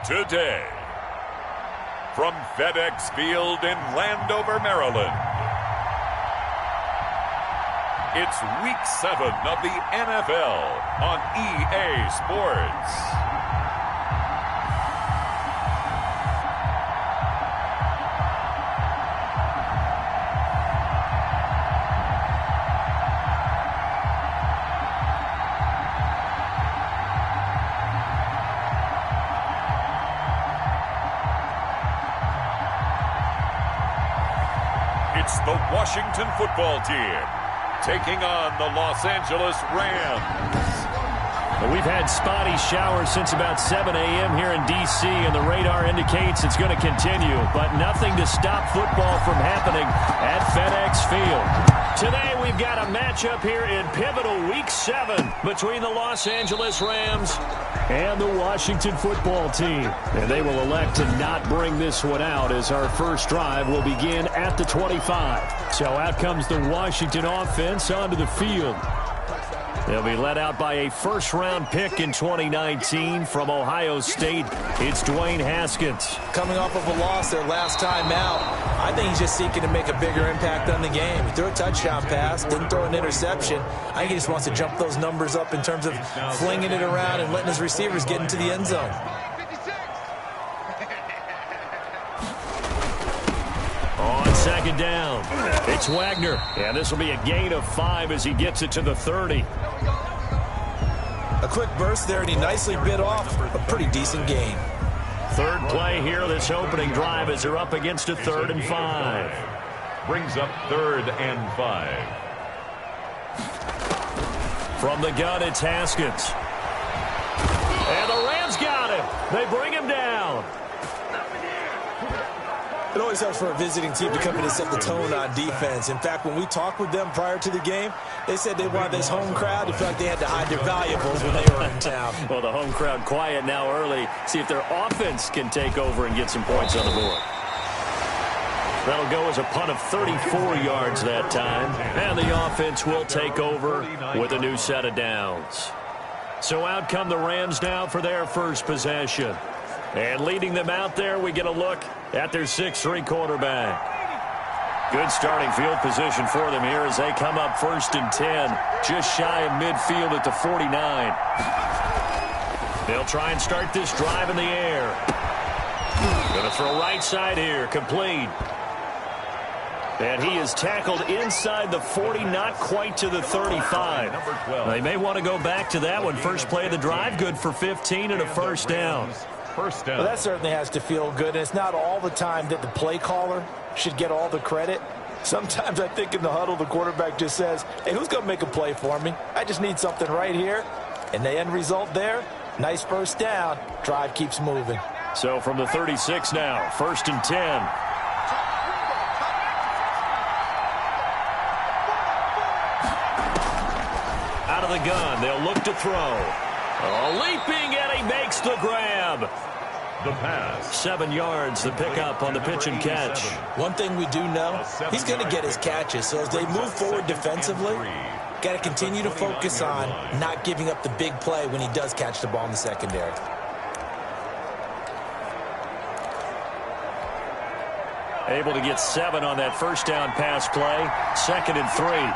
Today, from FedEx Field in Landover, Maryland, it's Week 7 of the NFL on EA Sports. It's the Washington football team taking on the Los Angeles Rams. We've had spotty showers since about 7 a.m. here in D.C., and the radar indicates it's going to continue, but nothing to stop football from happening at FedEx Field. Today we've got a matchup here in pivotal Week 7 between the Los Angeles Rams and the Washington football team. And they will elect to not bring this one out as our first drive will begin at the 25. So out comes the Washington offense onto the field. They'll be led out by a first-round pick in 2019 from Ohio State. It's Dwayne Haskins. Coming off of a loss their last time out, I think he's just seeking to make a bigger impact on the game. He threw a touchdown pass, didn't throw an interception. I think he just wants to jump those numbers up in terms of flinging it around and letting his receivers get into the end zone. On second down, it's Wagner. And this will be a gain of 5 as he gets it to the 30. A quick burst there, and he nicely bit off a pretty decent gain. Third play here, this opening drive, as they're up against a 3rd and 5. Brings up 3rd and 5. From the gun, it's Haskins. And the Rams got him. They bring him down. It always helps for a visiting team to come in and set the tone on defense. In fact, when we talked with them prior to the game, they said they wanted this home crowd to feel like they had to hide their valuables when they were in town. Well, the home crowd quiet now early. See if their offense can take over and get some points on the board. That'll go as a punt of 34 yards that time. And the offense will take over with a new set of downs. So out come the Rams now for their first possession. And leading them out there, we get a look at their 6'3" quarterback. Good starting field position for them here as they come up 1st and 10. Just shy of midfield at the 49. They'll try and start this drive in the air. Going to throw right side here, complete. And he is tackled inside the 40, not quite to the 35. They may want to go back to that one. First play of the drive, good for 15 and a first down. Well, that certainly has to feel good, and it's not all the time that the play caller should get all the credit. Sometimes I think in the huddle the quarterback just says, hey, who's going to make a play for me? I just need something right here. And the end result there, nice first down. Drive keeps moving. So from the 36 now, 1st and 10. Out of the gun, they'll look to throw. Leaping, and he makes the grab. The pass. 7 yards, the pickup on the pitch and catch. One thing we do know, he's going to get his catches. So as they move forward defensively, got to continue to focus on not giving up the big play when he does catch the ball in the secondary. Able to get 7 on that first down pass play. 2nd and 3.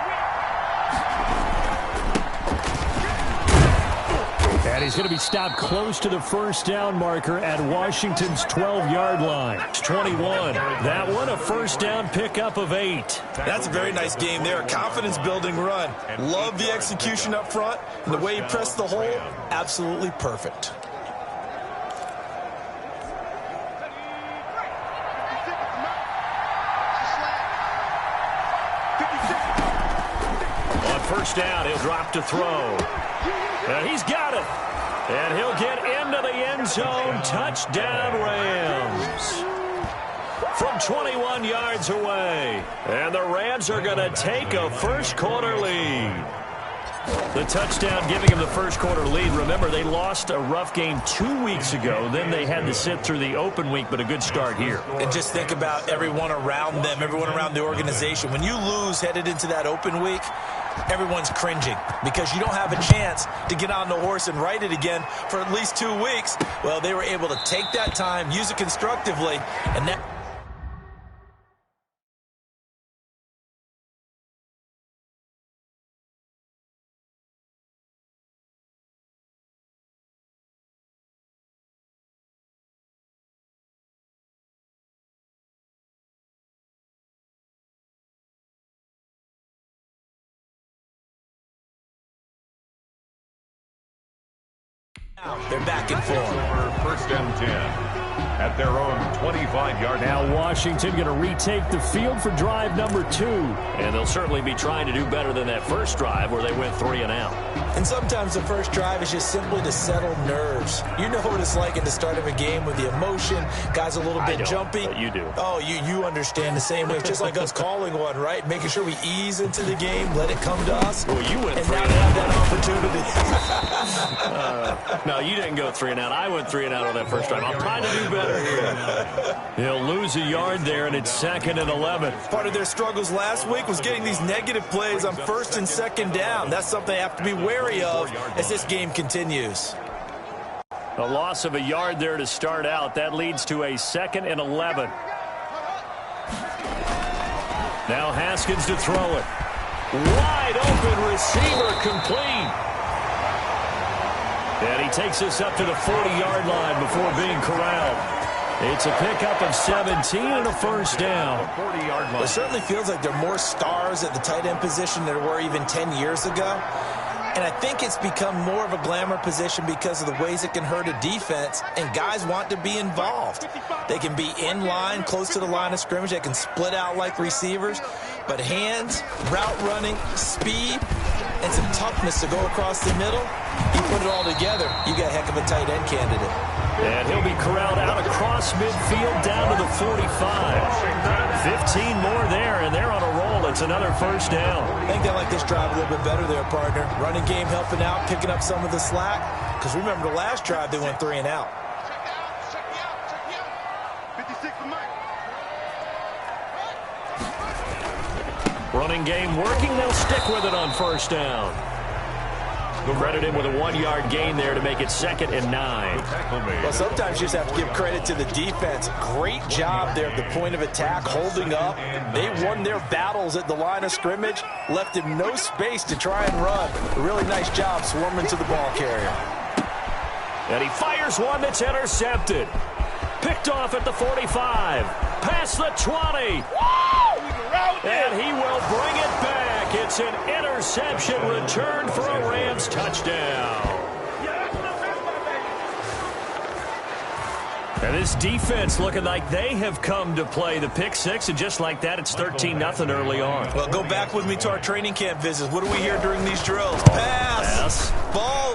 And he's going to be stopped close to the first down marker at Washington's 12-yard line. It's 21. That one, a first down pickup of 8. That's a very nice game there. Confidence-building run. Love the execution up front. And the way he pressed the hole, absolutely perfect. On first down, he'll drop to throw. And he's got it. And he'll get into the end zone. Touchdown, Rams. From 21 yards away. And the Rams are going to take a first-quarter lead. The touchdown giving him the first-quarter lead. Remember, they lost a rough game 2 weeks ago. Then they had to sit through the open week, but a good start here. And just think about everyone around them, everyone around the organization. When you lose headed into that open week, Everyone's cringing because you don't have a chance to get on the horse and ride it again for at least 2 weeks. Well, they were able to take that time, use it constructively, and that... They're back in form. First and 10 at their own 25-yard. Now Washington going to retake the field for drive number 2. And they'll certainly be trying to do better than that first drive where they went 3 and out. And sometimes the first drive is just simply to settle nerves. You know what it's like at the start of a game with the emotion. Guys a little bit jumpy. But you do. Oh, you understand the same way. It's just like us calling one, right? Making sure we ease into the game, let it come to us. Well, you went and 3 now and we out. have that opportunity. No, you didn't go 3 and out. I went 3 and out on that first drive. I'm trying to do better here. He'll lose a yard there, and it's 2nd and 11. Part of their struggles last week was getting these negative plays on 1st and 2nd down. That's something they have to be wary of as this game continues. A loss of a yard there to start out. That leads to a 2nd and 11. Now Haskins to throw it. Wide open receiver complete. And he takes us up to the 40-yard line before being corralled. It's a pickup of 17 and a first down. It certainly feels like there are more stars at the tight end position than there were even 10 years ago. And I think it's become more of a glamour position because of the ways it can hurt a defense, and guys want to be involved. They can be in line, close to the line of scrimmage. They can split out like receivers. But hands, route running, speed, and some toughness to go across the middle, you put it all together, you got a heck of a tight end candidate. And he'll be corralled out across midfield down to the 45. 15 more there, and they're on a roll. It's another first down. I think they like this drive a little bit better there, partner. Running game helping out, picking up some of the slack. Because remember, the last drive, they went 3 and out. Running game working. They'll stick with it on first down. Credit him with a 1-yard gain there to make it 2nd and 9. Well, sometimes you just have to give credit to the defense. Great job there at the point of attack, holding up. They won their battles at the line of scrimmage, left him no space to try and run. A really nice job swarming to the ball carrier. And he fires one that's intercepted. Picked off at the 45. Past the 20. And he will bring it back. It's an interception return for a Rams touchdown. And this defense looking like they have come to play the pick six, and just like that, it's 13-0 early on. Well, go back with me to our training camp visits. What do we hear during these drills? Pass.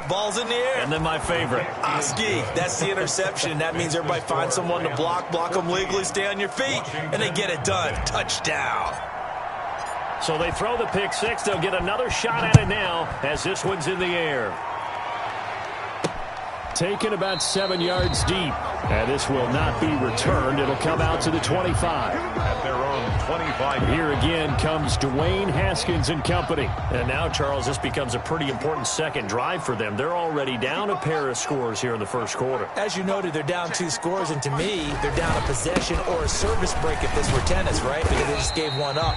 Ball's in the air. And then my favorite. Oski, that's the interception. That means everybody finds someone to block them legally, stay on your feet, and they get it done. Touchdown. So they throw the pick six. They'll get another shot at it now as this one's in the air. Taken about 7 yards deep. And this will not be returned. It'll come out to the 25. At their own 25. Here again comes Dwayne Haskins and company. And now, Charles, this becomes a pretty important second drive for them. They're already down a pair of scores here in the first quarter. As you noted, they're down 2 scores, and to me, they're down a possession or a service break if this were tennis, right? Because they just gave one up.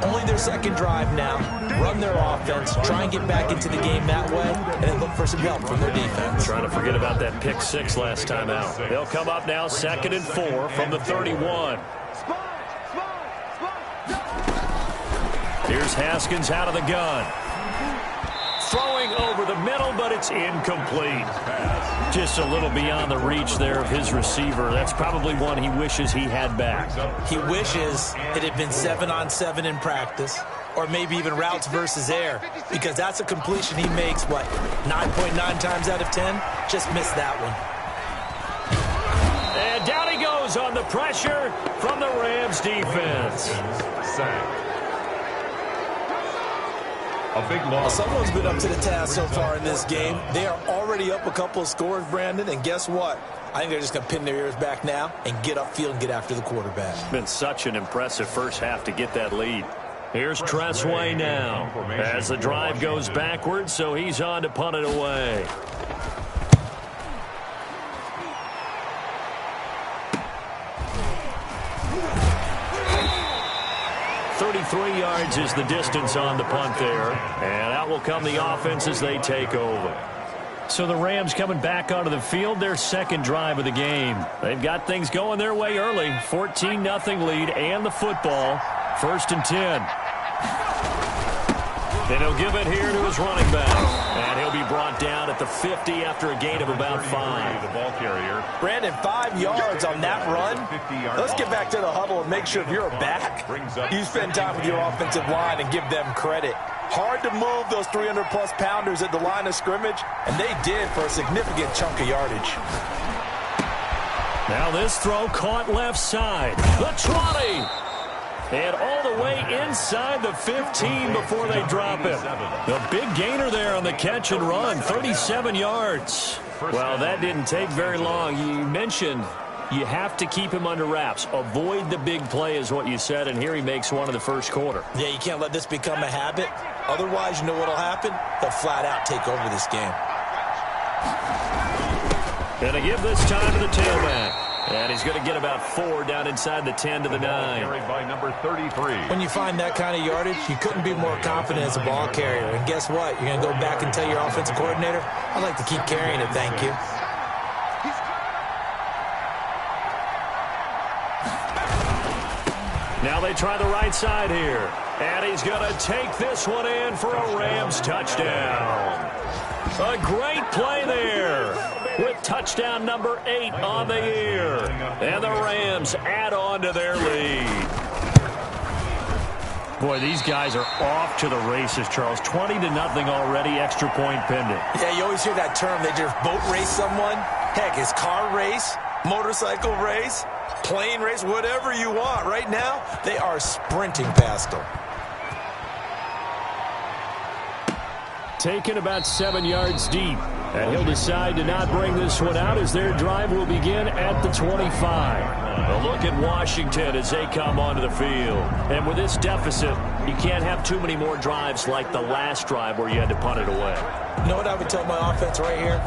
Only their second drive now. Run their offense, try and get back into the game that way, and then look for some help from their defense. Trying to forget about that pick six last time out. They'll come up now 2nd and 4 from the 31. Here's Haskins out of the gun. Throwing over the middle, but it's incomplete. Just a little beyond the reach there of his receiver. That's probably one he wishes he had back. He wishes it had been 7-on-7 in practice, or maybe even routes versus air, because that's a completion he makes, 9.9 times out of 10? Just missed that one. And down he goes on the pressure from the Rams defense. Sack. A big loss. Someone's been up to the task so far in this game. They are already up a couple of scores, Brandon, and guess what? I think they're just going to pin their ears back now and get upfield and get after the quarterback. It's been such an impressive first half to get that lead. Here's Tressway now as the drive goes backwards, so he's on to punt it away. .33 yards is the distance on the punt there, and out will come the offense as they take over. So the Rams coming back onto the field, their second drive of the game. They've got things going their way early. 14-0 lead and the football. 1st and 10. And he'll give it here to his running back. And he'll be brought down at the 50 after a gain of about 5. The ball carrier. Brandon, 5 yards on that run. Let's get back to the huddle and make sure if you're a back, you spend time with your offensive line and give them credit. Hard to move those 300-plus pounders at the line of scrimmage, and they did for a significant chunk of yardage. Now this throw caught left side. The 20. And all the way inside the 15 before they drop him. The big gainer there on the catch and run, 37 yards. Well, that didn't take very long. You mentioned you have to keep him under wraps. Avoid the big play is what you said, and here he makes one in the first quarter. Yeah, you can't let this become a habit. Otherwise, you know what will happen? They'll flat out take over this game. Going to give this time to the tailback. And he's going to get about 4 down inside the 10 to the 9. Carried by number 33. When you find that kind of yardage, you couldn't be more confident as a ball carrier. And guess what? You're going to go back and tell your offensive coordinator, I'd like to keep carrying it, thank you. Now they try the right side here. And he's going to take this one in for a Rams touchdown. A great play there with touchdown number 8 on the year. And the Rams add on to their lead. Boy, these guys are off to the races, Charles. 20-0 already, extra point pending. Yeah, you always hear that term. They just boat race someone. Heck, it's car race, motorcycle race, plane race, whatever you want. Right now, they are sprinting past them. Taken about 7 yards deep. And he'll decide to not bring this one out as their drive will begin at the 25. A look at Washington as they come onto the field. And with this deficit, you can't have too many more drives like the last drive where you had to punt it away. You know what I would tell my offense right here?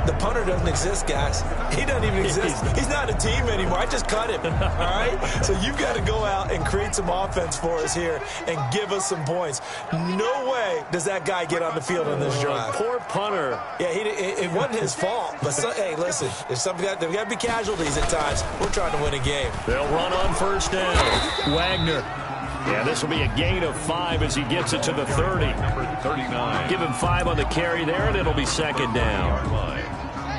The punter doesn't exist, guys. He doesn't even exist. He's not a team anymore. I just cut him, all right? So you've got to go out and create some offense for us here and give us some points. No way does that guy get on the field on this drive. Poor punter. Yeah, it wasn't his fault. But, hey, listen, there's got to be casualties at times. We're trying to win a game. They'll run on first down. Wagner. Yeah, this will be a gain of 5 as he gets it to the 30. 39. Give him 5 on the carry there, and it'll be second down.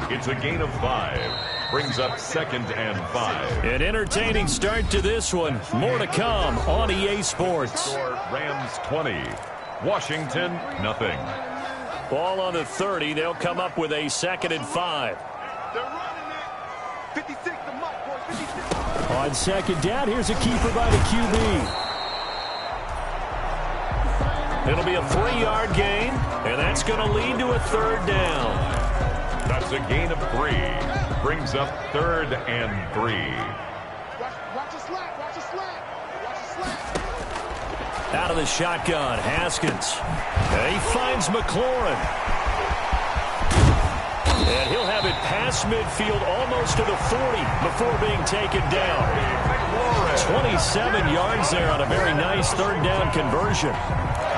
It's a gain of 5. Brings up 2nd and 5. An entertaining start to this one. More to come on EA Sports. Rams 20. Washington, nothing. Ball on the 30. They'll come up with a 2nd and 5. They're running it. 56, the mark, boys. 56. On second down, here's a keeper by the QB. It'll be a 3-yard gain, and that's going to lead to a 3rd down. That's a gain of 3. Brings up 3rd and 3. Watch the slap. Watch the slap. Watch the slap. Out of the shotgun, Haskins. And he finds McLaurin. And he'll have it past midfield almost to the 40 before being taken down. 27 yards there on a very nice 3rd down conversion.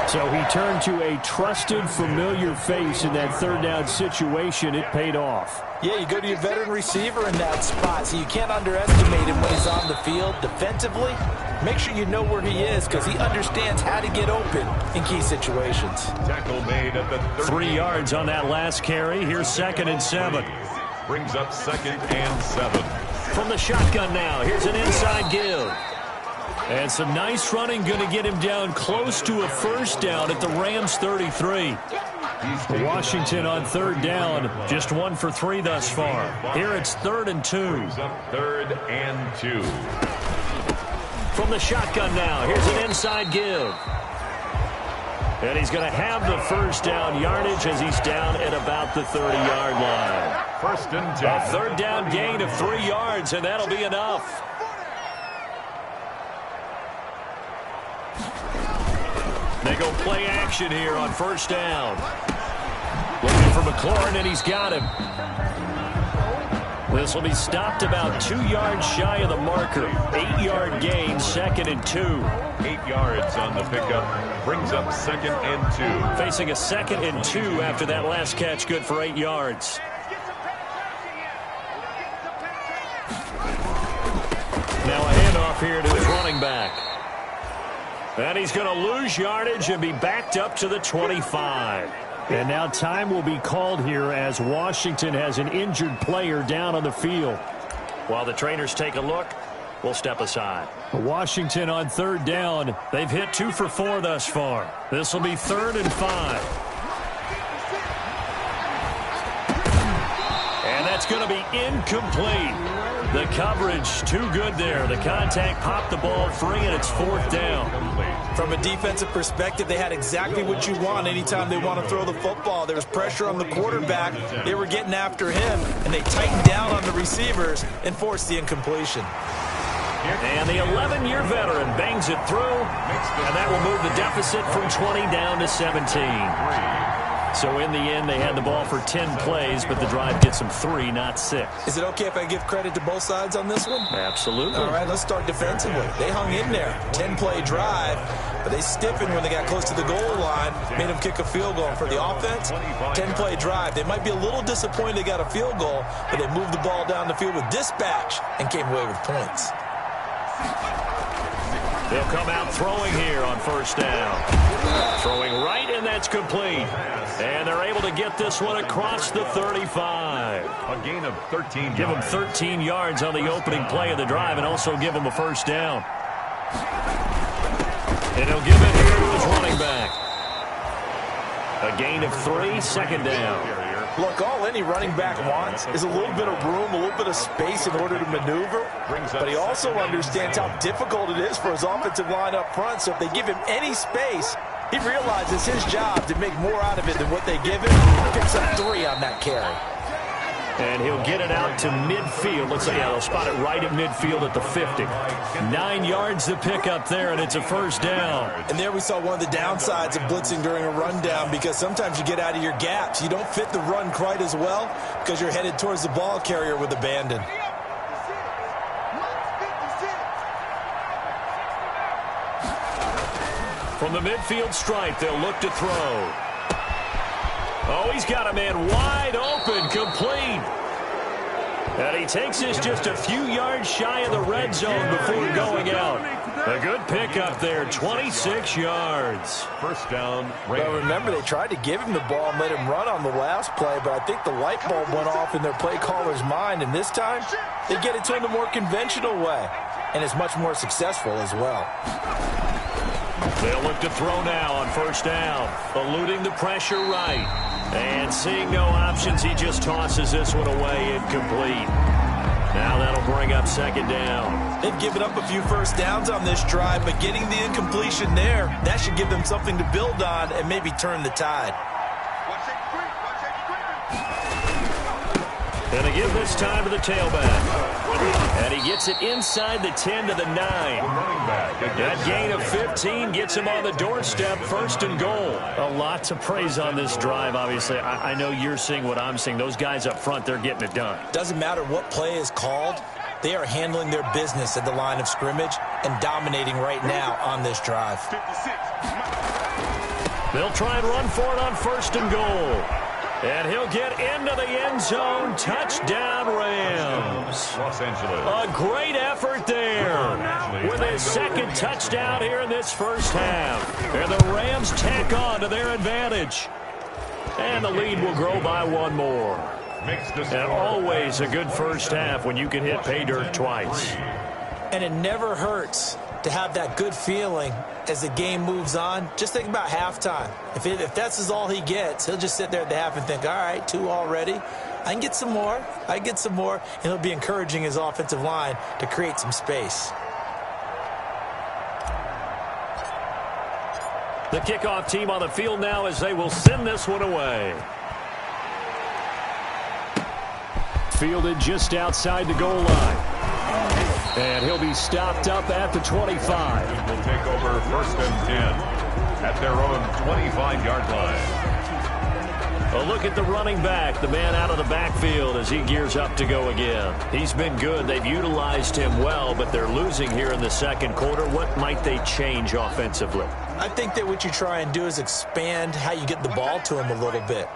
So he turned to a trusted, familiar face in that 3rd down situation. It paid off. Yeah, you go to your veteran receiver in that spot, so you can't underestimate him when he's on the field defensively. Make sure you know where he is because he understands how to get open in key situations. Tackle made at the 30. 3 yards on that last carry. Here's 2nd and 7. Brings up 2nd and 7. From the shotgun now, here's an inside give. And some nice running going to get him down close to a 1st down at the Rams 33. Washington on 3rd down, just 1 for 3 thus far. Here it's 3rd and 2. Up 3rd and 2. From the shotgun now, here's an inside give. And he's going to have the 1st down yardage as he's down at about the 30-yard line. 1st and 10. A 3rd down gain of 3 yards, and that'll be enough. go play action here on first down. Looking for McLaurin, and he's got him. This will be stopped about 2 yards shy of the marker. 8-yard gain, 2nd and 2. 8 yards on the pickup. Brings up 2nd and 2. Facing a 2nd and 2 after that last catch, good for 8 yards. Now a handoff here to his running back. And he's going to lose yardage and be backed up to the 25. And now time will be called here as Washington has an injured player down on the field. While the trainers take a look, we'll step aside. Washington on 3rd down. They've hit 2 for 4 thus far. This will be 3rd and 5. And that's going to be incomplete. The coverage too good there. The contact popped the ball free, and it's 4th down. From a defensive perspective, they had exactly what you want anytime they want to throw the football. There was pressure on the quarterback. They were getting after him, and they tightened down on the receivers and forced the incompletion. And the 11-year veteran bangs it through, and that will move the deficit from 20 down to 17. So in the end, they had the ball for 10 plays, but the drive gets them 3, not 6. Is it okay if I give credit to both sides on this one? Absolutely. All right, let's start defensively. They hung in there. 10-play drive, but they stiffened when they got close to the goal line, made them kick a field goal. For the offense, 10-play drive. They might be a little disappointed they got a field goal, but they moved the ball down the field with dispatch and came away with points. They'll come out throwing here on first down. Throwing right, and that's complete. And they're able to get this one across the 35. A gain of 13 yards. Give them 13 yards on the opening play of the drive and also give them a first down. And he'll give it here to his running back. A gain of 3, 2nd down. Look, all any running back wants is a little bit of room, a little bit of space in order to maneuver. But he also understands how difficult it is for his offensive line up front. So if they give him any space, he realizes his job to make more out of it than what they give him. Picks up 3 on that carry. And he'll get it out to midfield. Let's say, yeah, they'll spot it right at midfield at the 50. 9 yards to pick up there, and it's a first down. And there we saw one of the downsides of blitzing during a rundown, because sometimes you get out of your gaps. You don't fit the run quite as well because you're headed towards the ball carrier with abandon. From the midfield stripe, they'll look to throw. Oh, he's got a man wide open, complete. And he takes this just a few yards shy of the red zone before going out. A good pickup there, 26 yards. First down. Well, remember, they tried to give him the ball and let him run on the last play, but I think the light bulb went off in their play caller's mind, and this time they get it to him the more conventional way, and it's much more successful as well. They'll look to throw now on first down, eluding the pressure right. And seeing no options, he just tosses this one away, incomplete. Now that'll bring up 2nd down. They've given up a few first downs on this drive, but getting the incompletion there, that should give them something to build on and maybe turn the tide. And they give this time to the tailback. And he gets it inside the 10 to the 9. That gain of 15 gets him on the doorstep, 1st and goal. A lot to praise on this drive, obviously. I know you're seeing what I'm seeing. Those guys up front, they're getting it done. Doesn't matter what play is called. They are handling their business at the line of scrimmage and dominating right now on this drive. They'll try and run for it on 1st and goal. And he'll get into the end zone. Touchdown, Rams. Los Angeles. A great effort there with his 2nd touchdown here in this first half. And the Rams tack on to their advantage. And the lead will grow by 1 more. And always a good first half when you can hit pay dirt twice. And it never hurts to have that good feeling as the game moves on. Just think about halftime. If that's all he gets, he'll just sit there at the half and think, all right, 2 already. I can get some more. I can get some more. And he'll be encouraging his offensive line to create some space. The kickoff team on the field now as they will send this one away. Fielded just outside the goal line. And he'll be stopped up at the 25. We'll take over 1st and 10. at their own 25-yard line. A look at the running back, the man out of the backfield as he gears up to go again. He's been good. They've utilized him well, but they're losing here in the second quarter. What might they change offensively? I think that what you try and do is expand how you get the ball to him a little bit.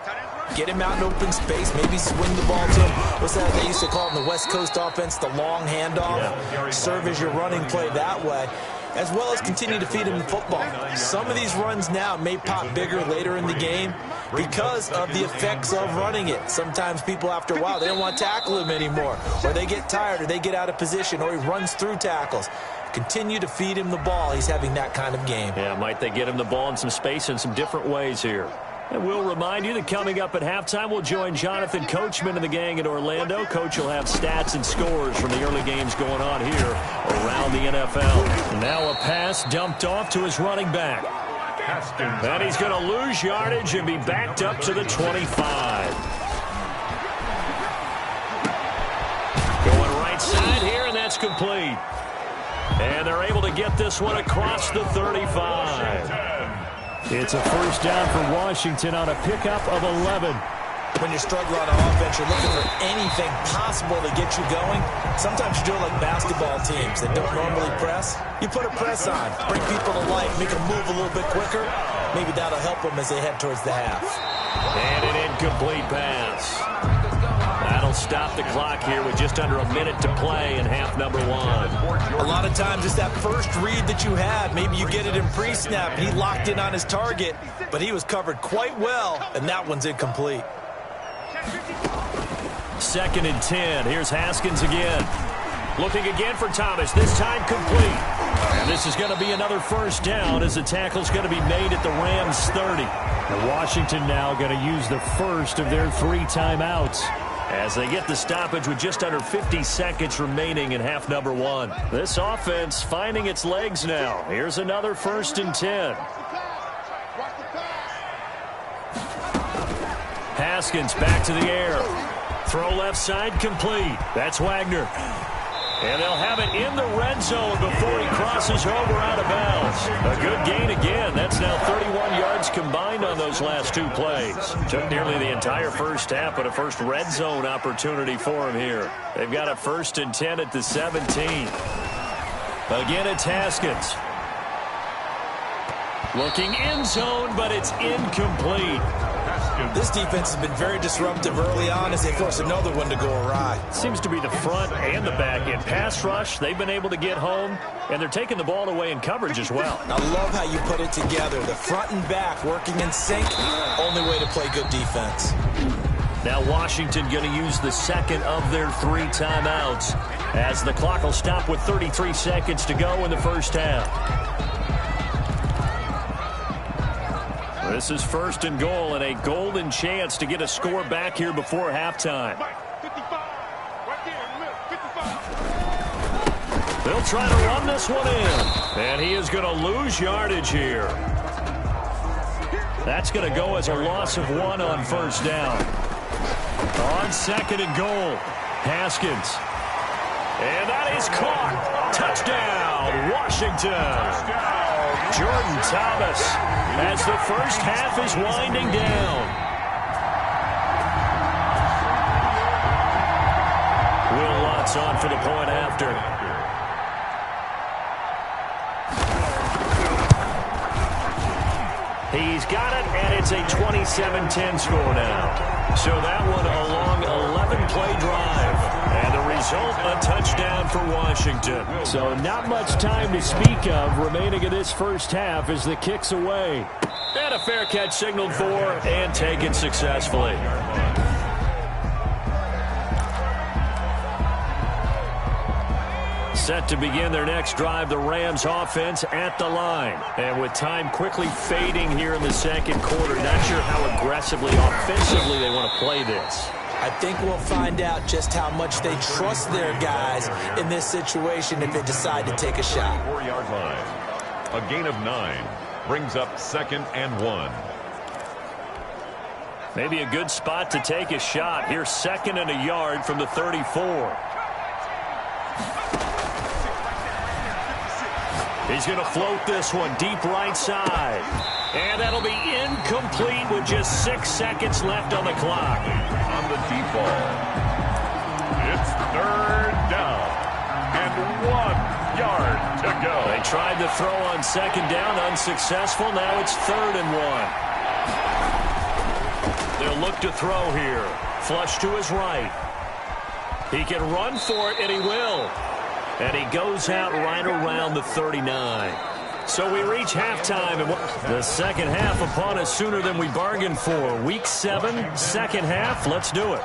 Get him out in open space, maybe swing the ball to him. What's that they used to call it in the West Coast offense, the long handoff? Yeah. Serve as your running play that way, as well as continue to feed him the football. Some of these runs now may pop bigger later in the game because of the effects of running it. Sometimes people, after a while, they don't want to tackle him anymore, or they get tired, or they get out of position, or he runs through tackles. Continue to feed him the ball. He's having that kind of game. Yeah, might they get him the ball in some space in some different ways here. And we'll remind you that coming up at halftime, we'll join Jonathan Coachman and the gang in Orlando. Coach will have stats and scores from the early games going on here around the NFL. Now a pass dumped off to his running back. And he's going to lose yardage and be backed up to the 25. Going right side here, and that's complete. And they're able to get this one across the 35. It's a first down for Washington on a pickup of 11. When you're struggling on offense, you're looking for anything possible to get you going. Sometimes you do it like basketball teams that don't normally press. You put a press on, bring people to life, make them move a little bit quicker. Maybe that'll help them as they head towards the half. And an incomplete pass. That'll stop the clock here with just under a minute to play in half number one. A lot of times it's that first read that you have. Maybe you get it in pre-snap. He locked in on his target, but he was covered quite well, and that one's incomplete. 2nd and 10. Here's Haskins again. Looking again for Thomas. This time complete. And this is going to be another first down as the tackle's going to be made at the Rams 30. And Washington now going to use the first of their 3 timeouts, as they get the stoppage with just under 50 seconds remaining in half number one. This offense finding its legs now. Here's another 1st and 10. Haskins back to the air. Throw left side complete. That's Wagner. And they'll have it in the red zone before he crosses over out of bounds. A good gain again. That's now 31 yards combined on those last 2 plays. Took nearly the entire first half, but a first red zone opportunity for him here. They've got a 1st and 10 at the 17. Again, it's Haskins. Looking end zone, but it's incomplete. This defense has been very disruptive early on as they force another one to go awry. Seems to be the front and the back end. Pass rush, they've been able to get home, and they're taking the ball away in coverage as well. I love how you put it together. The front and back working in sync, only way to play good defense. Now Washington going to use the second of their 3 timeouts as the clock will stop with 33 seconds to go in the first half. This is 1st and goal and a golden chance to get a score back here before halftime. They'll try to run this one in, and he is going to lose yardage here. That's going to go as a loss of 1 on 1st down. On 2nd and goal, Haskins. And that is caught. Touchdown, Washington. Jordan Thomas as the first half is winding down. Will Lutz on for the point after. He's got it, and it's a 27-10 score now. So that one a long 11-play drive. And the result, a touchdown for Washington. So not much time to speak of remaining in this first half as the kick's away. And a fair catch signaled for and taken successfully. Set to begin their next drive, the Rams offense at the line. And with time quickly fading here in the second quarter, not sure how aggressively, offensively they want to play this. I think we'll find out just how much they trust their guys in this situation if they decide to take a shot. 4-yard line. A gain of 9 brings up 2nd and 1. Maybe a good spot to take a shot. Here's 2nd and a yard from the 34. He's going to float this one deep right side. And that'll be incomplete with just 6 seconds left on the clock. On the deep ball. It's third down. And 1 yard to go. They tried to throw on second down, unsuccessful. Now it's 3rd and 1. They'll look to throw here. Flush to his right. He can run for it, and he will. And he goes out right around the 39. So we reach halftime, and the second half upon us sooner than we bargained for. Week 7, second half. Let's do it.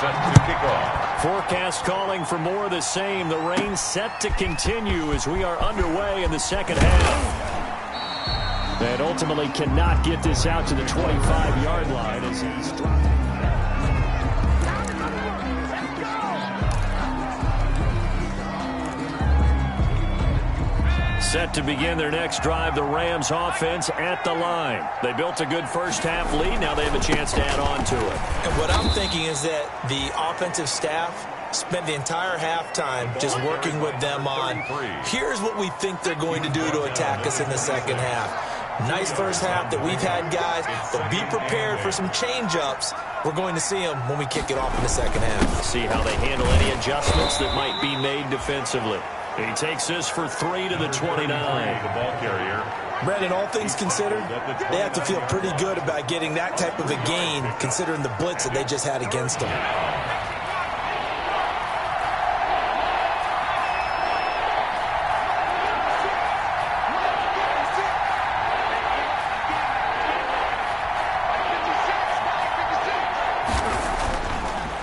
Set to kick off. Forecast calling for more of the same. The rain set to continue as we are underway in the second half. And ultimately cannot get this out to the 25-yard line as he's dropped. Set to begin their next drive, the Rams offense at the line. They built a good first half lead. Now they have a chance to add on to it. And what I'm thinking is that the offensive staff spent the entire halftime just working with them on, here's what we think they're going to do to attack us in the second half. Nice first half that we've had, guys, but be prepared for some change-ups. We're going to see them when we kick it off in the second half. See how they handle any adjustments that might be made defensively. He takes this for 3 to the 29. The ball carrier. Brandon, all things considered, they have to feel pretty good about getting that type of a gain considering the blitz that they just had against them.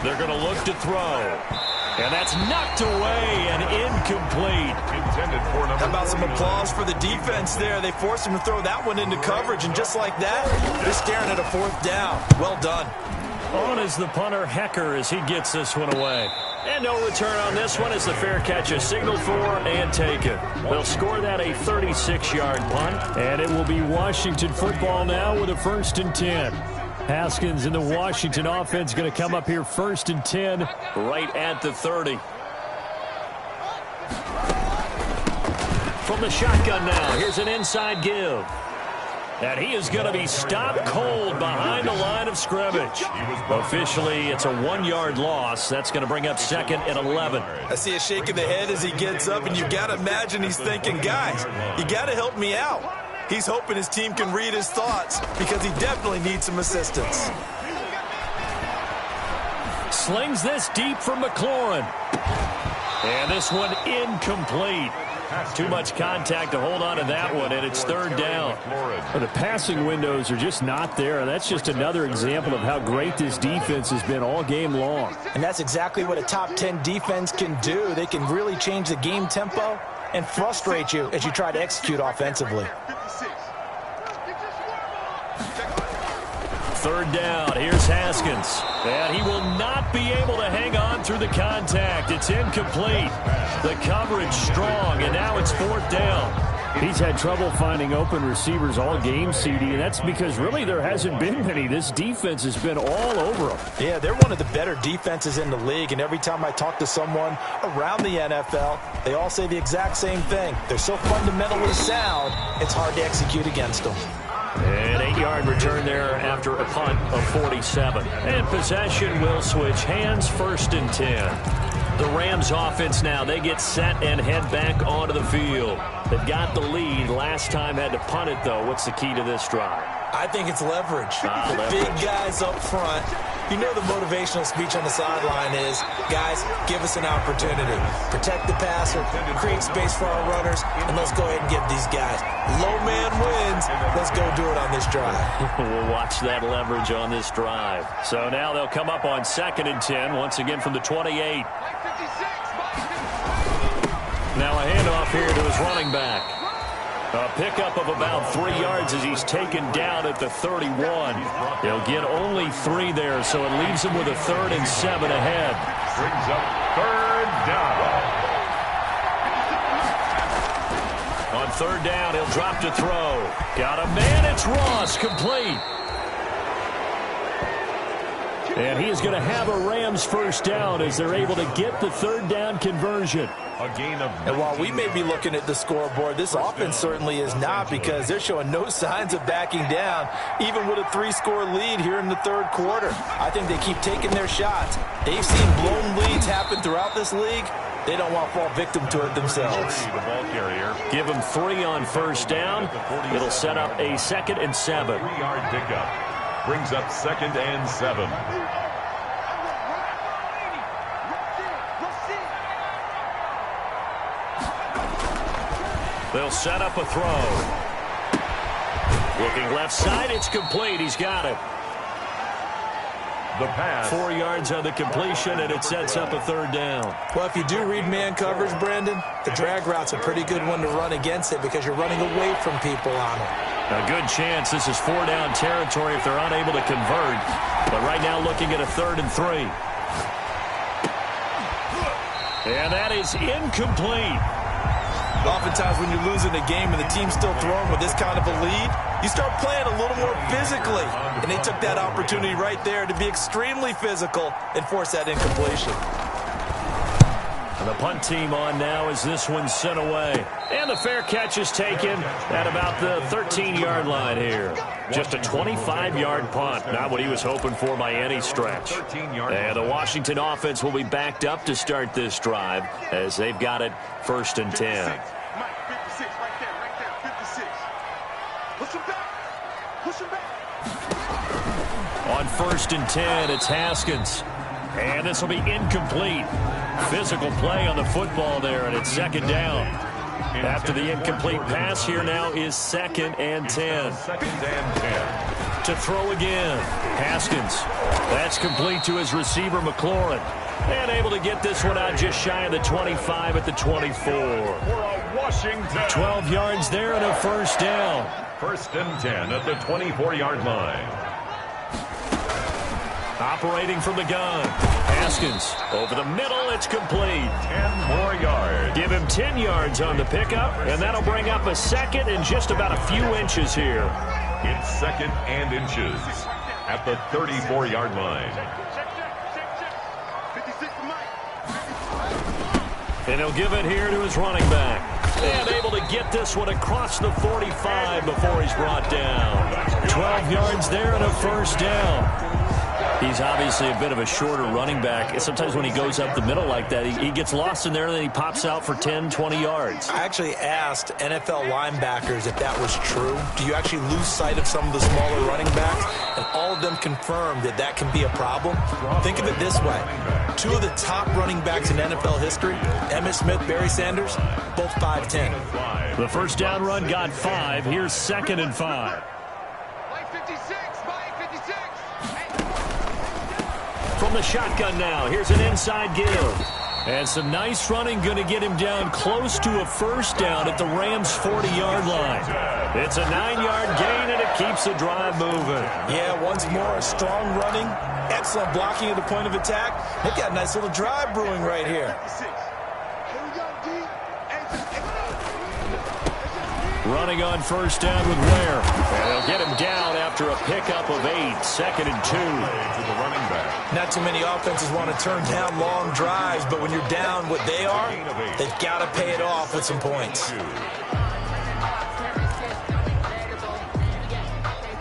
They're going to look to throw. And that's knocked away and incomplete. Intended for number. How about some applause for the defense there? They forced him to throw that one into coverage, and just like that, they're staring at a 4th down. Well done. On is the punter, Hecker, as he gets this one away. And no return on this one as the fair catch is signaled for and taken. They'll score that a 36-yard punt. And it will be Washington football now with a 1st and 10. Haskins and the Washington offense going to come up here 1st and 10. Right at the 30. From the shotgun now, here's an inside give. And he is going to be stopped cold behind the line of scrimmage. Officially, it's a 1-yard loss. That's going to bring up 2nd and 11. I see a shake of the head as he gets up, and you got to imagine he's thinking, guys, you got to help me out. He's hoping his team can read his thoughts because he definitely needs some assistance. Slings this deep for McLaurin. And this one incomplete. Too much contact to hold on to that one, and it's 3rd down. Well, the passing windows are just not there. That's just another example of how great this defense has been all game long. And that's exactly what a top 10 defense can do. They can really change the game tempo and frustrate you as you try to execute offensively. 3rd down. Here's Haskins. And he will not be able to hang on through the contact. It's incomplete. The coverage strong, and now it's 4th down. He's had trouble finding open receivers all game, CD, and that's because really there hasn't been many. This defense has been all over them. Yeah, they're one of the better defenses in the league, and every time I talk to someone around the NFL, they all say the exact same thing. They're so fundamentally sound, it's hard to execute against them. An 8-yard return there after a punt of 47. And possession will switch hands, 1st and 10. The Rams offense now, they get set and head back onto the field. They've got the lead. Last time had to punt it, though. What's the key to this drive? I think it's leverage. The leverage. Big guys up front. You know the motivational speech on the sideline is, guys, give us an opportunity. Protect the passer, create space for our runners, and let's go ahead and get these guys. Low man wins. Let's go do it on this drive. We'll watch that leverage on this drive. So now they'll come up on 2nd and 10, once again from the 28. Now a handoff here to his running back. A pickup of about 3 yards as he's taken down at the 31. He'll get only 3 there, so it leaves him with a 3rd and 7 ahead. Brings up 3rd down. On 3rd down, he'll drop to throw. Got a man, it's Ross, complete. And he is going to have a Rams first down as they're able to get the third down conversion. A gain of 19. And while we may be looking at the scoreboard, this offense certainly is not, because they're showing no signs of backing down, even with a 3-score lead here in the third quarter. I think they keep taking their shots. They've seen blown leads happen throughout this league. They don't want to fall victim to it themselves. The ball carrier. Give him 3 on first down. It'll set up a 2nd and 7. 3-yard pickup. Brings up 2nd and 7. They'll set up a throw. Looking left side, it's complete. He's got it. The pass. 4 yards on the completion, and it sets up a third down. Well, if you do read man coverage, Brandon, the drag route's a pretty good one to run against it because you're running away from people on it. A good chance this is 4-down territory if they're unable to convert. But right now looking at a 3rd and 3. And that is incomplete. Oftentimes when you're losing a game and the team's still throwing with this kind of a lead, you start playing a little more physically. And they took that opportunity right there to be extremely physical and force that incompletion. And the punt team on now as this one's sent away. And the fair catch is taken at about the 13-yard line here. Just a 25-yard punt. Not what he was hoping for by any stretch. And the Washington offense will be backed up to start this drive as they've got it 1st and 10. Mike, 56, right there, 56. Push him back. Push him back. On 1st and 10, it's Haskins. And this will be incomplete. Physical play on the football there, and it's 2nd down. After the incomplete pass, here now is 2nd and 10. 2nd and 10. To throw again, Haskins. That's complete to his receiver, McLaurin. And able to get this one out just shy of the 25 at the 24. For a Washington. 12 yards there and a 1st down. 1st and 10 at the 24-yard line. Operating from the gun. Haskins over the middle. It's complete. 10 more yards. Give him 10 yards on the pickup, and that'll bring up a 2nd and just about a few inches here. It's 2nd and inches at the 34-yard line. 56 to Mike. And he'll give it here to his running back. And able to get this one across the 45 before he's brought down. 12 yards there and a 1st down. He's obviously a bit of a shorter running back. Sometimes when he goes up the middle like that, he gets lost in there and then he pops out for 10, 20 yards. I actually asked NFL linebackers if that was true. Do you actually lose sight of some of the smaller running backs? And all of them confirmed that that can be a problem. Think of it this way. 2 of the top running backs in NFL history, Emmitt Smith, Barry Sanders, both 5'10". The 1st down run got 5. Here's 2nd and 5. Mike 56, Mike 56. From the shotgun now, here's an inside give. And some nice running going to get him down close to a 1st down at the Rams' 40-yard line. It's a 9-yard gain, and it keeps the drive moving. Yeah, once more, a strong running, excellent blocking at the point of attack. They've got a nice little drive brewing right here. Running on 1st down with Ware. And they'll get him down after a pickup of 8. 2nd and 2. To the running back. Not too many offenses want to turn down long drives, but when you're down what they are, they've got to pay it off with some points.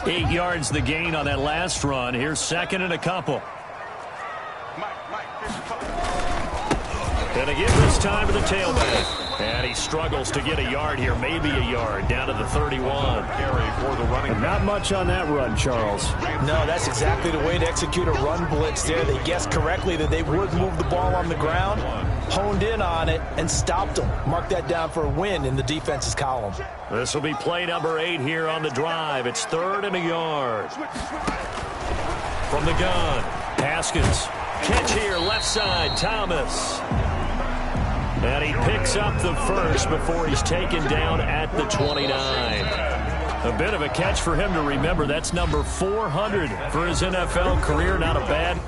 8 yards the gain on that last run. Here's 2nd and a couple. And again this time to the tailback. And he struggles to get a yard here, maybe a yard, down to the 31. Carry for the running back. Not much on that run, Charles. No, that's exactly the way to execute a run blitz there. They guessed correctly that they would move the ball on the ground, honed in on it, and stopped them. Mark that down for a win in the defense's column. This will be play number 8 here on the drive. It's 3rd and a yard. From the gun, Haskins. Catch here, left side, Thomas. And he picks up the 1st before he's taken down at the 29. A bit of a catch for him to remember. That's number 400 for his NFL career. Not a bad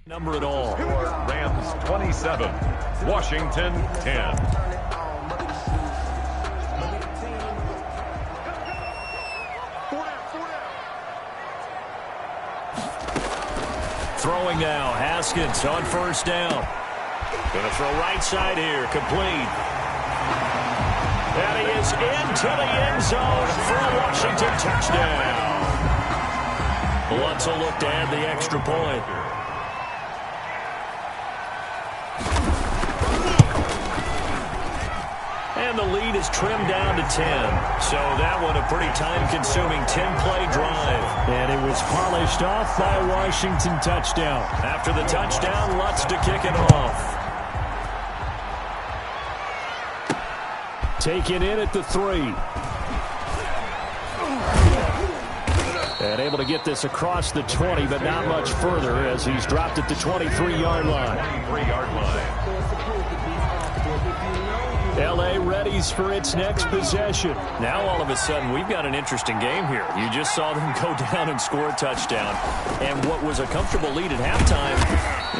Number at all. Rams 27, Washington 10. Throwing now, Haskins on first down. Going to throw right side here, complete. And he is into the end zone for a Washington touchdown. Lutz will look to add the extra point. And the lead is trimmed down to 10. So that one a pretty time-consuming 10-play drive. And it was polished off by a Washington touchdown. After the touchdown, Lutz to kick it off. Taken in at the 3. And able to get this across the 20, but not much further as he's dropped at the 23-yard line. 23-yard line. L.A. readies for its next possession. Now, all of a sudden, we've got an interesting game here. You just saw them go down and score a touchdown. And what was a comfortable lead at halftime,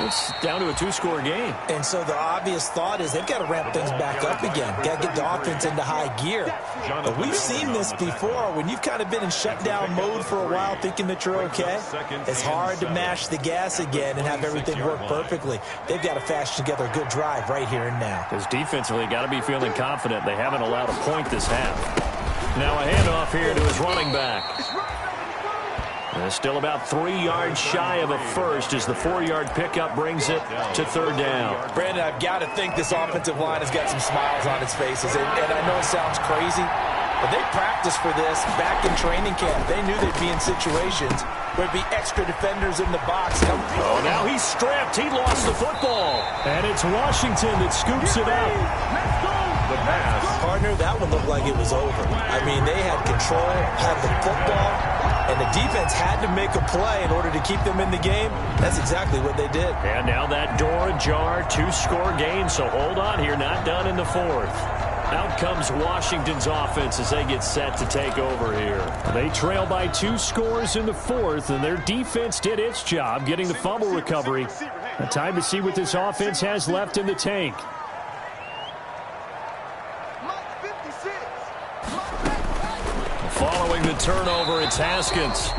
it's down to a 2-score game. And so the obvious thought is they've got to ramp things back up again. Got to get the offense into high gear. But we've seen this before. When you've kind of been in shutdown mode for a while thinking that you're okay, it's hard to mash the gas again and have everything work perfectly. They've got to fashion together a good drive right here and now. Because defensively, got to be feeling confident. They haven't allowed a point this half. Now a handoff here to his running back. And still about 3 yards shy of a first as the 4-yard pickup brings it to third down. Brandon, I've got to think this offensive line has got some smiles on its faces. And I know it sounds crazy, but they practiced for this back in training camp. They knew they'd be in situations where there'd be extra defenders in the box. Oh, now he's stripped. He lost the football. And it's Washington that scoops it up. The pass. Partner, that one looked like it was over. I mean, they had control, had the football, and the defense had to make a play in order to keep them in the game. That's exactly what they did. And now that door ajar, 2-score game, so hold on here, not done in the 4th. Out comes Washington's offense as they get set to take over here. They trail by 2 scores in the 4th, and their defense did its job getting the fumble recovery. A time to see what this offense has left in the tank. Following the turnover, it's Haskins.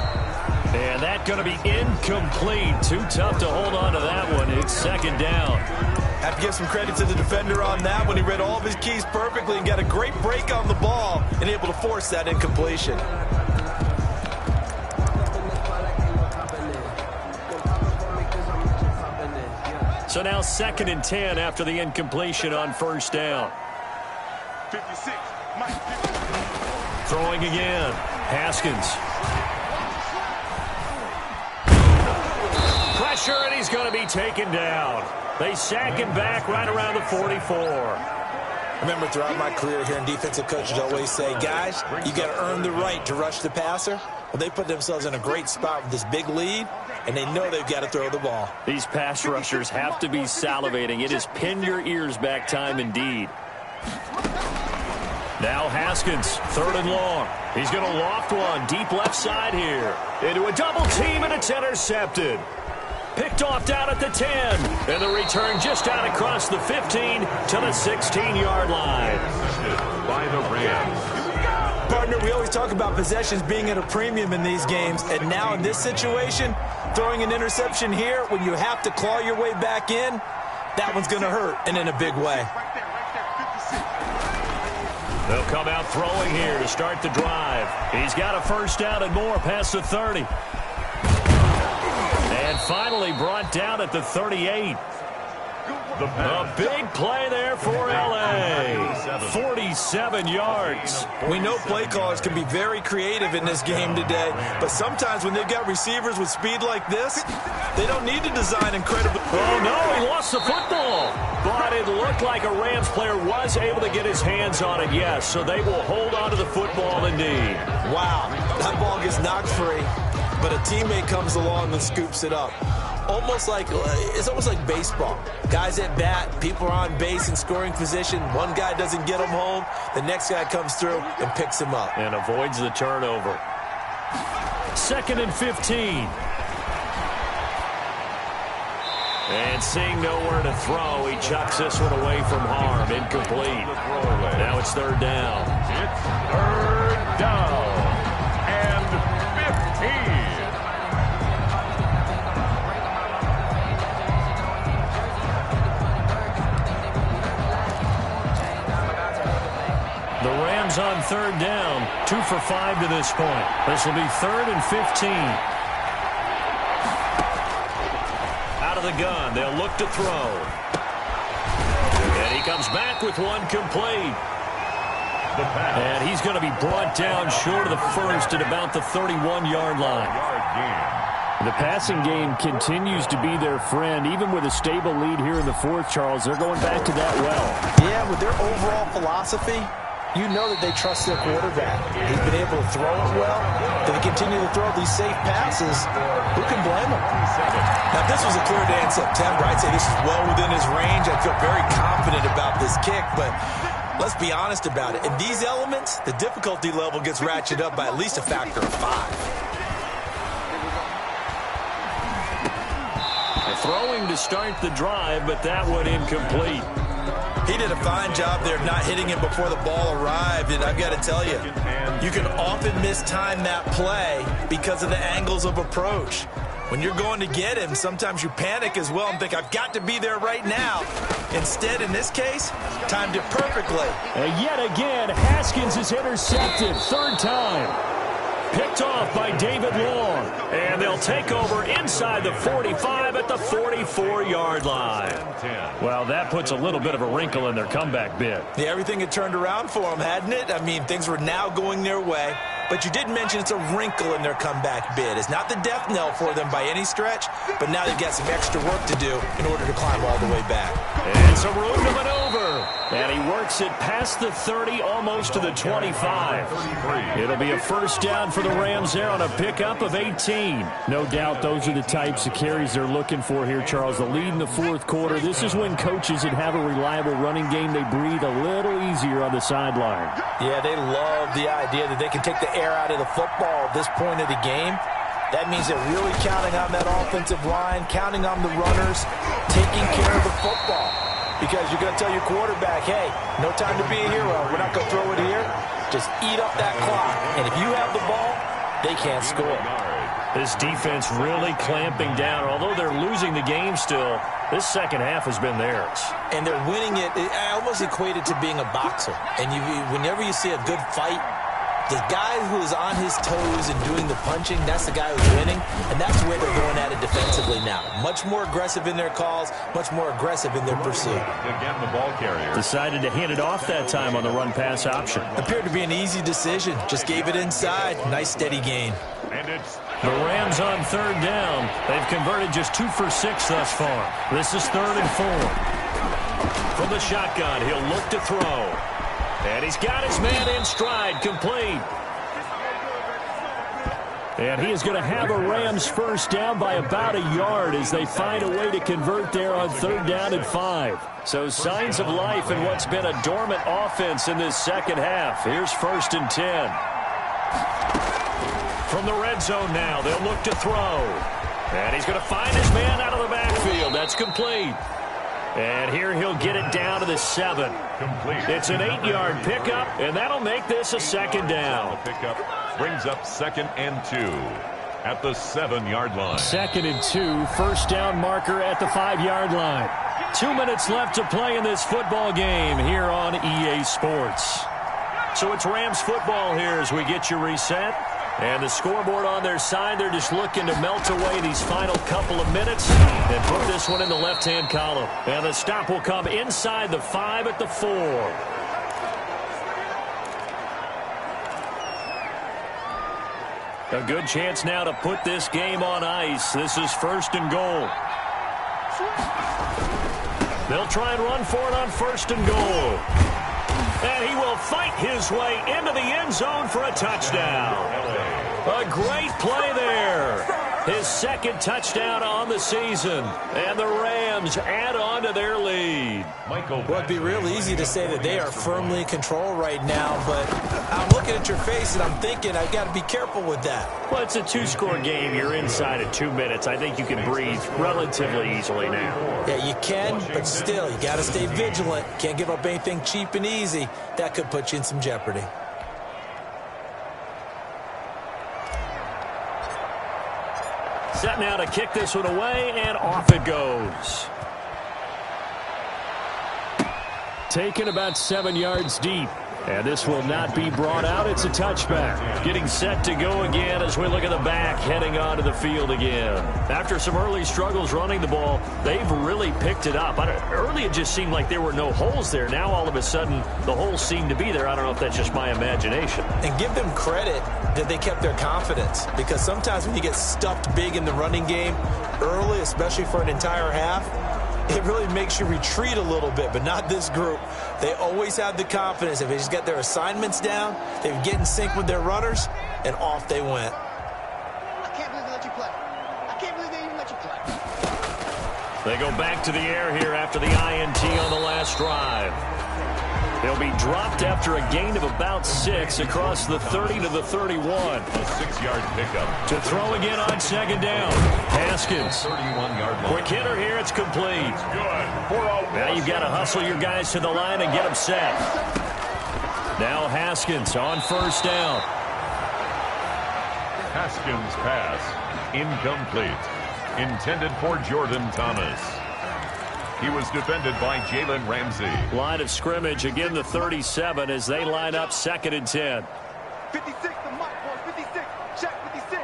And that's going to be incomplete. Too tough to hold on to that one. It's second down. Have to give some credit to the defender on that one. He read all of his keys perfectly and got a great break on the ball and able to force that incompletion. So now 2nd and 10 after the incompletion on first down. 56. Throwing again. Haskins. Pressure, and he's going to be taken down. They sack him back right around the 44. Remember, throughout my career here in defensive coaches always say, guys, you got to earn the right to rush the passer. Well, they put themselves in a great spot with this big lead, and they know they've got to throw the ball. These pass rushers have to be salivating. It is pin your ears back time indeed. Now Haskins, 3rd and long. He's going to loft one deep left side here. Into a double team, and it's intercepted. Picked off down at the 10. And the return just out across the 15 to the 16-yard line. By the Rams. Partner, we always talk about possessions being at a premium in these games, and now in this situation, throwing an interception here when you have to claw your way back in, that one's going to hurt, and in a big way. They'll come out throwing here to start the drive. He's got a first down and more past the 30. And finally brought down at the 38. A big play there for L.A. 47 yards. We know play callers can be very creative in this game today, but sometimes when they've got receivers with speed like this, they don't need to design incredible. Oh, no, he lost the football. But it looked like a Rams player was able to get his hands on it, yes, so they will hold on to the football indeed. Wow, that ball gets knocked free, but a teammate comes along and scoops it up. It's almost like baseball. Guys at bat, people are on base in scoring position. One guy doesn't get him home. The next guy comes through and picks him up. And avoids the turnover. 2nd and 15. And seeing nowhere to throw, he chucks this one away from harm. Incomplete. Now it's third down. It's third down and 15. The Rams on third down, 2 for 5 to this point. This will be 3rd and 15. Out of the gun, they'll look to throw. And he comes back with one complete. And he's going to be brought down short of the first at about the 31-yard line. The passing game continues to be their friend. Even with a stable lead here in the fourth, Charles, they're going back to that well. Yeah, with their overall philosophy, you know that they trust their quarterback. He's been able to throw it well. They continue to throw these safe passes. Who can blame him? Now, if this was a clear day in September, I'd say this is well within his range. I feel very confident about this kick, but let's be honest about it. In these elements, the difficulty level gets ratcheted up by at least a factor of 5. Throwing to start the drive, but that one incomplete. He did a fine job there of not hitting him before the ball arrived, and I've got to tell you, you can often mistime that play because of the angles of approach. When you're going to get him, sometimes you panic as well and think, I've got to be there right now. Instead, in this case, timed it perfectly. And yet again, Haskins is intercepted. 3rd time. Picked off by David Long. And they'll take over inside the 45 at the 44-yard line. Well, that puts a little bit of a wrinkle in their comeback bid. Yeah, everything had turned around for them, hadn't it? I mean, things were now going their way. But you did mention it's a wrinkle in their comeback bid. It's not the death knell for them by any stretch, but now they've got some extra work to do in order to climb all the way back. And some room to maneuver. And he works it past the 30, almost to the 25. It'll be a first down for the Rams there on a pickup of 18. No doubt those are the types of carries they're looking for here, Charles. The lead in the fourth quarter. This is when coaches that have a reliable running game, they breathe a little easier on the sideline. Yeah, they love the idea that they can take the air out of the football at this point of the game. That means they're really counting on that offensive line, counting on the runners, taking care of the football. Because you're going to tell your quarterback, hey, no time to be a hero. We're not going to throw it here. Just eat up that clock. And if you have the ball, they can't score. This defense really clamping down. Although they're losing the game still, this second half has been theirs. And they're winning it. I almost equate it to being a boxer. And whenever you see a good fight, the guy who is on his toes and doing the punching, that's the guy who's winning. And that's the way they're going at it defensively now. Much more aggressive in their calls, much more aggressive in their pursuit. Again, the ball carrier Decided to hand it off that time on the run-pass option. Appeared to be an easy decision. Just gave it inside. Nice, steady gain. and it's The Rams on third down. They've converted just 2 for 6 thus far. This is 3rd and 4. From the shotgun, he'll look to throw. And he's got his man in stride, complete. And he is going to have a Rams first down by about a yard as they find a way to convert there on 3rd down and 5. So signs of life in what's been a dormant offense in this second half. Here's 1st and 10. From the red zone now, they'll look to throw. And he's going to find his man out of the backfield. That's complete. And here he'll get it down to the 7. complete. It's an 8-yard pickup, and that'll make this a 2nd down. Pickup brings up 2nd and 2 at the 7-yard line. 2nd and 2, first down marker at the 5-yard line. 2 minutes left to play in this football game here on EA Sports. So it's Rams football here as we get you reset. And the scoreboard on their side, they're just looking to melt away these final couple of minutes and put this one in the left-hand column. And the stop will come inside the 5 at the 4. A good chance now to put this game on ice. This is 1st and goal. They'll try and run for it on 1st and goal. And he will fight his way into the end zone for a touchdown. A great play there. His second touchdown on the season. And the Rams add on to their lead. Well, it'd be real easy to say that they are firmly in control right now, but I'm looking at your face and I'm thinking I've got to be careful with that. Well, it's a two-score game. You're inside of 2 minutes. I think you can breathe relatively easily now. Yeah, you can, but still, you got to stay vigilant. Can't give up anything cheap and easy. That could put you in some jeopardy. Set now to kick this one away, and off it goes. Taken about 7 yards deep. And this will not be brought out. It's a touchback. Getting set to go again as we look at the back heading onto the field again. After some early struggles running the ball, they've really picked it up. Early it just seemed like there were no holes there. Now all of a sudden the holes seem to be there. I don't know if that's just my imagination. And give them credit that they kept their confidence, because sometimes when you get stuffed big in the running game early, especially for an entire half, it really makes you retreat a little bit, but not this group. They always have the confidence. If they just get their assignments down, they would get in sync with their runners, and off they went. I can't believe they let you play. I can't believe they even let you play. They go back to the air here after the INT on the last drive. They'll be dropped after a gain of about 6 across the 30 to the 31. A 6-yard pickup. To throw again on second down. Haskins. 31-yard line. Quick hitter here. It's complete. Good. For a Now you've got to hustle your guys to the line and get them set. Now Haskins on first down. Haskins pass. Incomplete. Intended for Jordan Thomas. He was defended by Jalen Ramsey. Line of scrimmage, again the 37 as they line up 2nd and 10. 56 to Mike, boys. 56. Check 56.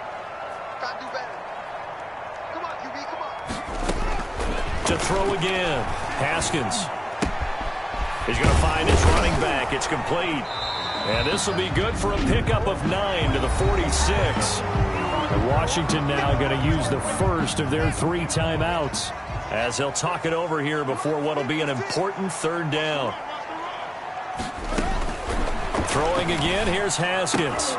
Gotta do better. Come on, QB, come on. To throw again. Haskins. He's going to find his running back. It's complete. And this will be good for a pickup of 9 to the 46. And Washington now going to use the first of their 3 timeouts, as they'll talk it over here before what will be an important 3rd down. Throwing again, here's Haskins.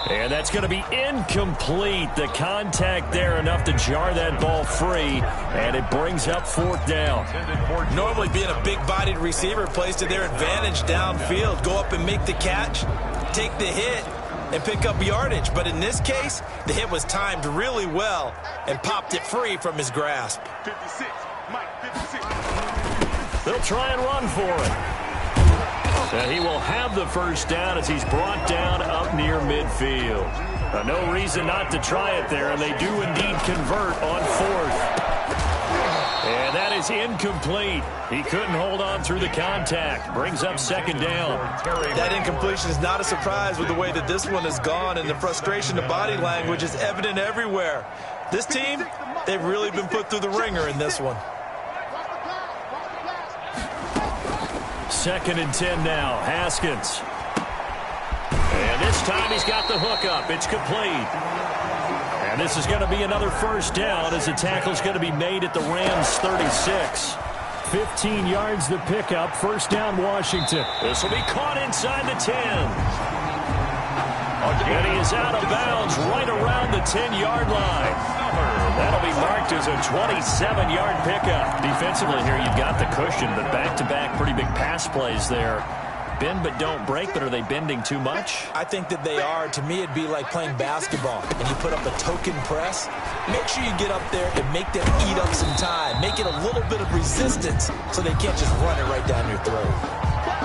And that's going to be incomplete. The contact there enough to jar that ball free, and it brings up 4th down. Normally being a big-bodied receiver plays to their advantage downfield. Go up and make the catch, take the hit, and pick up yardage. But in this case, the hit was timed really well and popped it free from his grasp. 56. Mike, 56. They'll try and run for it. And he will have the first down as he's brought down up near midfield. No reason not to try it there, and they do indeed convert on 4th. And that is incomplete. He couldn't hold on through the contact. Brings up 2nd down. That incompletion is not a surprise with the way that this one has gone, and the frustration to body language is evident everywhere. This team, they've really been put through the ringer in this one. 2nd and 10 now. Haskins. And this time he's got the hook up. It's complete. And this is going to be another first down as the tackle's going to be made at the Rams 36. 15 yards the pickup. First down, Washington. This will be caught inside the 10. And he is out of bounds right around the 10-yard line. That'll be marked as a 27-yard pickup. Defensively here, you've got the cushion, but back-to-back pretty big pass plays there. Bend but don't break, but are they bending too much? I think that they are. To me, it'd be like playing basketball, and you put up a token press. Make sure you get up there and make them eat up some time. Make it a little bit of resistance so they can't just run it right down your throat.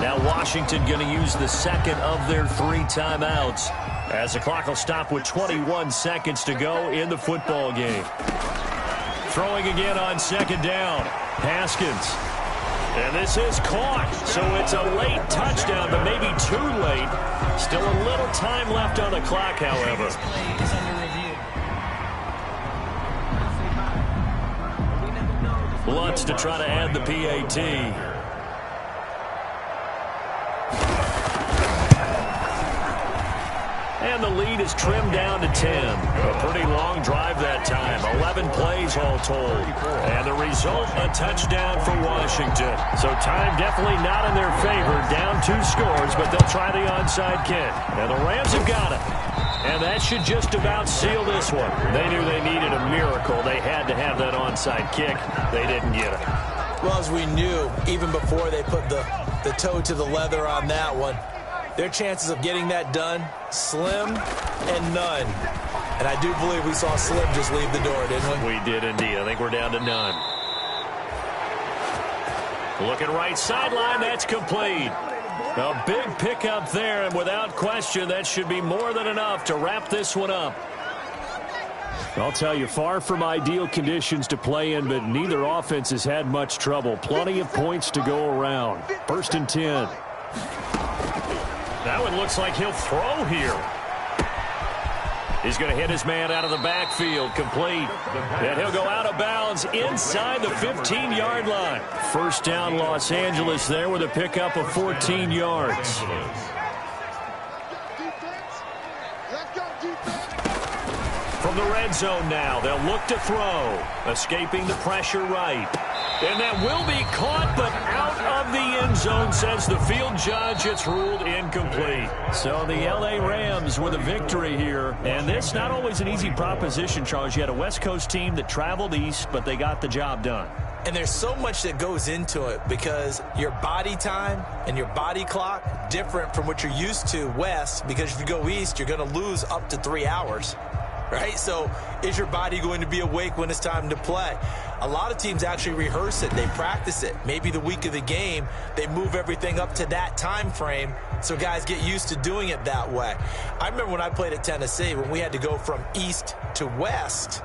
Now Washington going to use the 2nd of their 3 timeouts, as the clock will stop with 21 seconds to go in the football game. Throwing again on 2nd down. Haskins. And this is caught. So it's a late touchdown, but maybe too late. Still a little time left on the clock, however. Lutz to try to add the PAT. And the lead is trimmed down to 10. A pretty long drive that time. 11 plays all told. And the result, a touchdown for Washington. So time definitely not in their favor. Down 2 scores, but they'll try the onside kick. And the Rams have got it. And that should just about seal this one. They knew they needed a miracle. They had to have that onside kick. They didn't get it. Well, as we knew, even before they put the toe to the leather on that one, their chances of getting that done, slim and none. And I do believe we saw Slim just leave the door, didn't we? We did indeed. I think we're down to none. Looking right sideline, that's complete. A big pickup there, and without question, that should be more than enough to wrap this one up. I'll tell you, far from ideal conditions to play in, but neither offense has had much trouble. Plenty of points to go around. 1st and 10. That one looks like he'll throw here. He's going to hit his man out of the backfield, complete. And he'll go out of bounds inside the 15-yard line. 1st down, Los Angeles there with a pickup of 14 yards. From the red zone now, they'll look to throw. Escaping the pressure right. And that will be caught, but out of the end zone, says the field judge. It's ruled incomplete. So the L.A. Rams with a victory here. And this not always an easy proposition, Charles. You had a West Coast team that traveled east, but they got the job done. And there's so much that goes into it because your body time and your body clock different from what you're used to west, because if you go east, you're going to lose up to 3 hours. Right? So is your body going to be awake when it's time to play? A lot of teams actually rehearse it. They practice it. Maybe the week of the game, they move everything up to that time frame so guys get used to doing it that way. I remember when I played at Tennessee, when we had to go from east to west,